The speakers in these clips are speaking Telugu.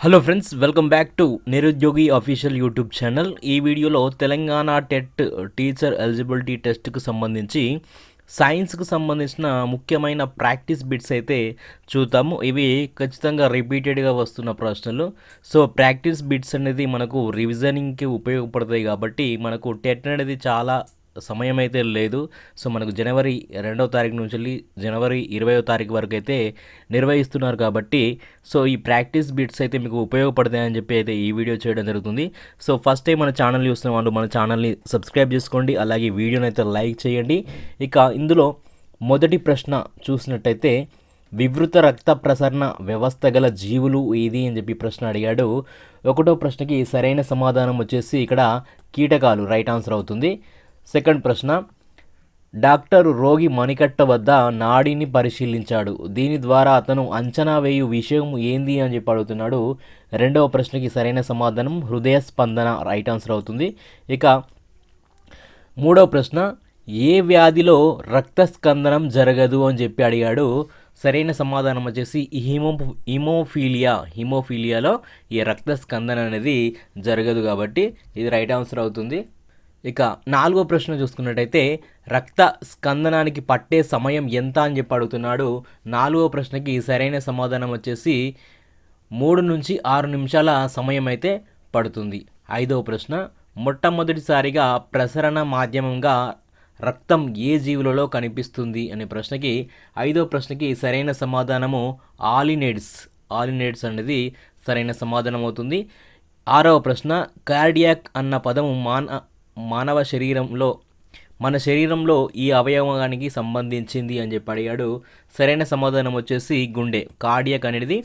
Hello friends, welcome back to Nirudyogi official YouTube channel. ఈ వీడియోలో తెలంగాణ టెట్ టీచర్ ఎలిజిబిలిటీ టెస్ట్కు సంబంధించి సైన్స్కు సంబంధించిన ముఖ్యమైన ప్రాక్టీస్ బిట్స్ అయితే చూద్దాము. ఇవి ఖచ్చితంగా రిపీటెడ్గా వస్తున్న ప్రశ్నలు. సో ప్రాక్టీస్ బిట్స్ అనేది మనకు రివిజనింగ్కి ఉపయోగపడతాయి కాబట్టి మనకు టెట్ అనేది చాలా సమయం అయితే లేదు. సో మనకు జనవరి 2వ తారీఖు నుంచి వెళ్ళి జనవరి 20వ తారీఖు వరకు అయితే నిర్వహిస్తున్నారు కాబట్టి సో ఈ ప్రాక్టీస్ బిట్స్ అయితే మీకు ఉపయోగపడతాయని చెప్పి అయితే ఈ వీడియో చేయడం జరుగుతుంది. సో ఫస్ట్ టైం మన ఛానల్ చూస్తున్న వాళ్ళు మన ఛానల్ని సబ్స్క్రైబ్ చేసుకోండి, అలాగే వీడియోని అయితే లైక్ చేయండి. ఇక ఇందులో మొదటి ప్రశ్న చూసినట్టయితే వివృత రక్త ప్రసరణ వ్యవస్థ గల జీవులు ఏది అని చెప్పి ప్రశ్న అడిగాడు. ఒకటో ప్రశ్నకి సరైన సమాధానం వచ్చేసి ఇక్కడ కీటకాలు రైట్ ఆన్సర్ అవుతుంది. సెకండ్ ప్రశ్న, డాక్టర్ రోగి మణికట్ట వద్ద నాడిని పరిశీలించాడు, దీని ద్వారా అతను అంచనా వేయు విషయం ఏంది అని చెప్పి అడుగుతున్నాడు. రెండవ ప్రశ్నకి సరైన సమాధానం హృదయ స్పందన రైట్ ఆన్సర్ అవుతుంది. ఇక మూడవ ప్రశ్న, ఏ వ్యాధిలో రక్త స్కందనం జరగదు అని చెప్పి అడిగాడు. సరైన సమాధానం వచ్చేసి హిమోఫీలియాలో ఈ రక్త స్కందన అనేది జరగదు కాబట్టి ఇది రైట్ ఆన్సర్ అవుతుంది. ఇక నాలుగో ప్రశ్న చూసుకున్నట్టయితే రక్త స్కందనానికి పట్టే సమయం ఎంత అని చెప్పి అడుగుతున్నాడు. నాలుగో ప్రశ్నకి సరైన సమాధానం వచ్చేసి 3 నుంచి 6 నిమిషాల సమయం అయితే పడుతుంది. ఐదవ ప్రశ్న, మొట్టమొదటిసారిగా ప్రసరణ మాధ్యమంగా రక్తం ఏ జీవులలో కనిపిస్తుంది అనే ప్రశ్నకి ఐదవ ప్రశ్నకి సరైన సమాధానము ఆలినేడ్స్ అనేది సరైన సమాధానం అవుతుంది. ఆరవ ప్రశ్న, కార్డియాక్ అన్న పదము మన శరీరంలో ఈ అవయవానికి సంబంధించింది అని చెప్పి అడిగాడు. సరైన సమాధానం వచ్చేసి గుండె. కార్డియాక్ అనేది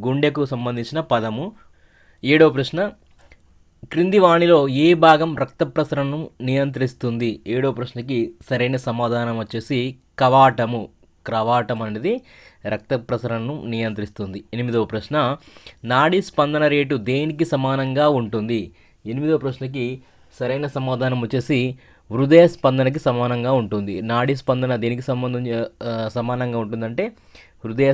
గుండెకు సంబంధించిన పదము. ఏడవ ప్రశ్న, క్రింది వాణిలో ఏ భాగం రక్త ప్రసరణను నియంత్రిస్తుంది? ఏడవ ప్రశ్నకి సరైన సమాధానం వచ్చేసి క్రవాటం అనేది రక్త ప్రసరణను నియంత్రిస్తుంది. ఎనిమిదవ ప్రశ్న, నాడీ స్పందన రేటు దేనికి సమానంగా ఉంటుంది? ఎనిమిదవ ప్రశ్నకి సరైన సమాధానం వచ్చేసి హృదయ స్పందనకి సమానంగా ఉంటుంది. నాడీ స్పందన దేనికి సమానంగా ఉంటుందంటే హృదయ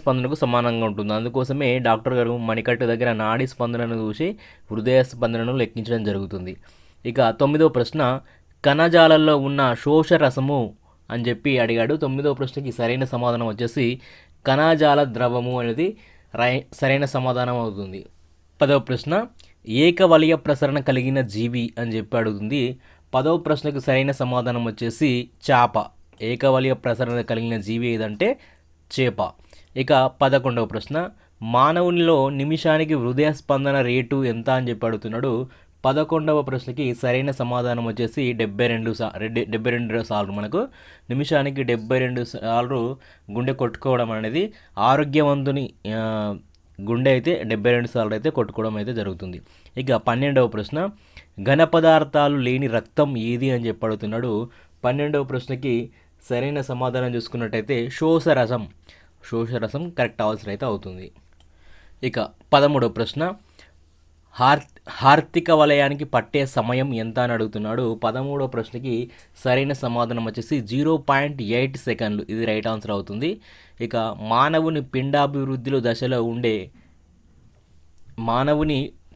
స్పందనకు సమానంగా ఉంటుంది. అందుకోసమే డాక్టర్ గారు మణికట్టు దగ్గర నాడీ స్పందనను చూసి హృదయ స్పందనను లెక్కించడం జరుగుతుంది. ఇక తొమ్మిదవ ప్రశ్న, కణజాలంలో ఉన్న శోషరసము అని చెప్పి అడిగాడు. తొమ్మిదవ ప్రశ్నకి సరైన సమాధానం వచ్చేసి కణజాల ద్రవము అనేది సరైన సమాధానం అవుతుంది. పదవ ప్రశ్న, ఏకవలయ ప్రసరణ కలిగిన జీవి అని చెప్పి అడుగుతుంది. పదవ ప్రశ్నకు సరైన సమాధానం వచ్చేసి చేప. ఏకవలయ ప్రసరణ కలిగిన జీవి ఏదంటే చేప. ఇక 11వ ప్రశ్న, మానవునిలో నిమిషానికి హృదయ స్పందన రేటు ఎంత అని చెప్పి అడుగుతున్నాడు. 11వ ప్రశ్నకి సరైన సమాధానం వచ్చేసి 72 సార్లు. మనకు నిమిషానికి 72 సార్లు గుండె కొట్టుకోవడం అనేది ఆరోగ్యవంతుని గుండె అయితే 72 సార్లు అయితే కొట్టుకోవడం అయితే జరుగుతుంది. ఇక 12వ ప్రశ్న, ఘన పదార్థాలు లేని రక్తం ఏది అని చెప్పి అడుగుతున్నాడు. 12వ ప్రశ్నకి సరైన సమాధానం చూసుకున్నట్టయితే శోషరసం కరెక్ట్ ఆన్సర్ అయితే అవుతుంది. ఇక 13వ ప్రశ్న, హార్దిక వలయానికి పట్టే సమయం ఎంత అని అడుగుతున్నాడు. 13వ ప్రశ్నకి సరైన సమాధానం వచ్చేసి 0.8 సెకండ్లు. ఇది రైట్ ఆన్సర్ అవుతుంది. ఇక మానవుని పిండాభివృద్ధిలో దశలో ఉండే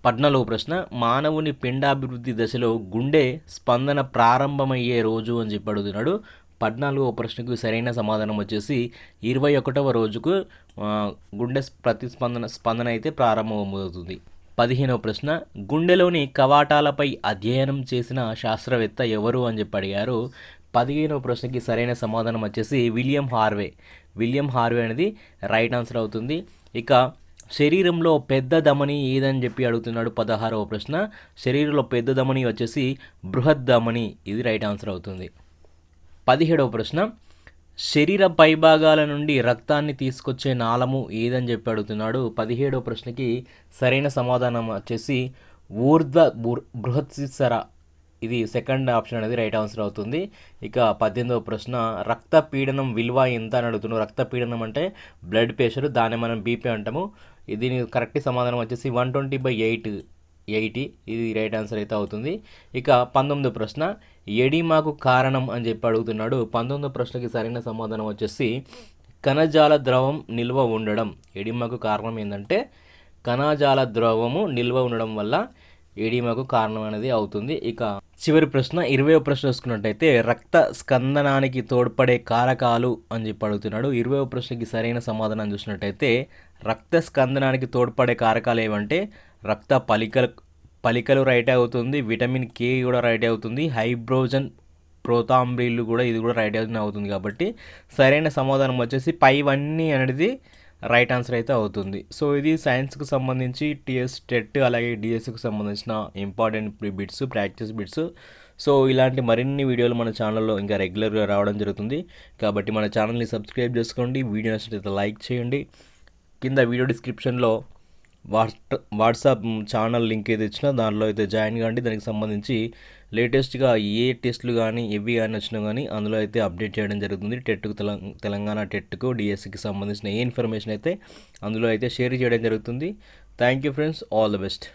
14వ ప్రశ్న, మానవుని పిండాభివృద్ధి దశలో గుండె స్పందన ప్రారంభమయ్యే రోజు అని చెప్పి అడుగుతున్నాడు. 14వ ప్రశ్నకు సరైన సమాధానం వచ్చేసి 21వ రోజుకు గుండె స్పందన అయితే ప్రారంభమవుతుంది. 15వ ప్రశ్న, గుండెలోని కవాటాలపై అధ్యయనం చేసిన శాస్త్రవేత్త ఎవరు అని చెప్పి అడిగారు. 15వ ప్రశ్నకి సరైన సమాధానం వచ్చేసి విలియం హార్వే అనేది రైట్ ఆన్సర్ అవుతుంది. ఇక శరీరంలో పెద్ద ధమని ఏదని చెప్పి అడుగుతున్నాడు. 16వ ప్రశ్న, శరీరంలో పెద్ద ధమని వచ్చేసి బృహత్ ధమని. ఇది రైట్ ఆన్సర్ అవుతుంది. 17వ ప్రశ్న, శరీర పైభాగాల నుండి రక్తాన్ని తీసుకొచ్చే నాళము ఏదని చెప్పి అడుగుతున్నాడు. 17వ ప్రశ్నకి సరైన సమాధానం వచ్చేసి బృహత్సిసర. ఇది సెకండ్ ఆప్షన్ అనేది రైట్ ఆన్సర్ అవుతుంది. ఇక 18వ ప్రశ్న, రక్త పీడనం విలువ ఎంత అని అడుగుతున్నాడు. రక్త పీడనం అంటే బ్లడ్ ప్రెషర్, దాన్ని మనం బీపీ అంటాము. దీని కరెక్ట్ సమాధానం వచ్చేసి 120/80. ఇది రైట్ ఆన్సర్ అయితే అవుతుంది. ఇక 19వ ప్రశ్న, ఎడిమాకు కారణం అని చెప్పి అడుగుతున్నాడు. 19వ ప్రశ్నకి సరైన సమాధానం వచ్చేసి కణజాల ద్రవం నిల్వ ఉండడం. ఎడిమాకు కారణం ఏంటంటే కణజాల ద్రవము నిల్వ ఉండడం వల్ల ఎడిమాకు కారణం అనేది అవుతుంది. ఇక చివరి ప్రశ్న 20వ ప్రశ్న చూసుకున్నట్టయితే రక్త స్కందనానికి తోడ్పడే కారకాలు అని చెప్పి అడుగుతున్నాడు. 20వ ప్రశ్నకి సరైన సమాధానం చూసినట్టయితే రక్త స్కందనానికి తోడ్పడే కారకాలు ఏమంటే రక్త పలికలు రైట్ అవుతుంది, విటమిన్ కే కూడా రైట్ అవుతుంది, హైడ్రోజన్ ప్రోతాంబ్రీలు కూడా ఇది కూడా రైట్ అవుతుంది. కాబట్టి సరైన సమాధానం వచ్చేసి పైవన్నీ అనేది రైట్ ఆన్సర్ అయితే అవుతుంది. సో ఇది సైన్స్కి సంబంధించి టీఎస్ టెట్ అలాగే డిఎస్సికి సంబంధించిన important bits, practice bits. So ఇలాంటి మరిన్ని వీడియోలు మన ఛానల్లో ఇంకా రెగ్యులర్గా రావడం జరుగుతుంది. కాబట్టి మన ఛానల్ని సబ్స్క్రైబ్ చేసుకోండి. వీడియో నచ్చినట్లయితే లైక్ చేయండి. కింద వీడియో డిస్క్రిప్షన్లో వాట్సాప్ ఛానల్ లింక్ ఏది ఇచ్చినా దానిలో అయితే జాయిన్ కాండి. దానికి సంబంధించి లేటెస్ట్గా ఏ టెస్టులు కానీ ఇవి కానీ వచ్చినా కానీ అందులో అయితే అప్డేట్ చేయడం జరుగుతుంది. టెట్కు తెలంగాణ టెట్కు డిఎస్సికి సంబంధించిన ఏ ఇన్ఫర్మేషన్ అయితే అందులో అయితే షేర్ చేయడం జరుగుతుంది. Thank you friends, all the best.